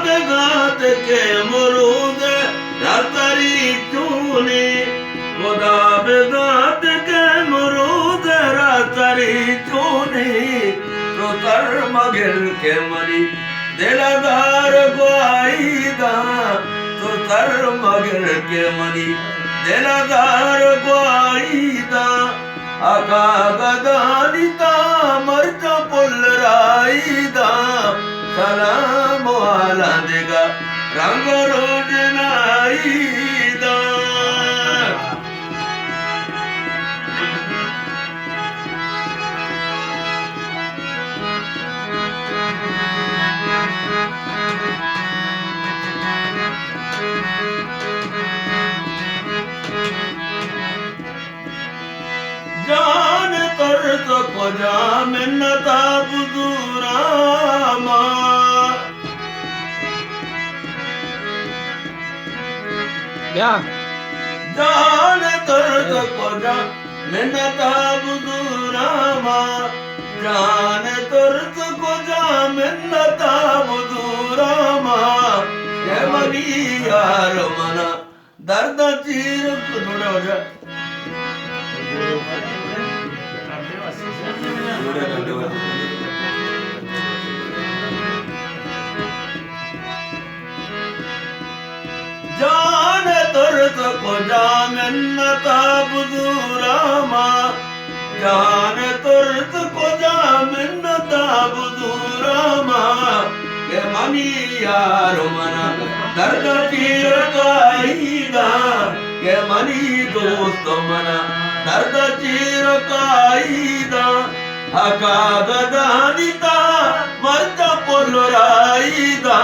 कागजात के मरूद रातरी चूनी खुदा बेगात के मरूद रातरी चूनी तो तर मगिर के मरी दिलदार ग्वाईदा तो तर मगिर के मरी दिलदार ग्वाईदा आका गदानिता मर्द पुलराईदा सलाम वाला देगा रंग रोजनाईदा जान तरस को जा मिन्नता बुजुरामा जान तरस को जा मिन्नता बुजुरामा जान तरस को जा मिन्नता बुजुरामा ये मनी यार मना दर्द चीर थोड़ा हो जा जान तुरत को जामिन्नता बुजुरामा जान तुरत को जामिन्नता बुजुरामा के मनी यार मना दर्द चीर काईदा के मनी दोस्त मना दर्द चीर काईदा हका गदानिता मर्द पुलराईदा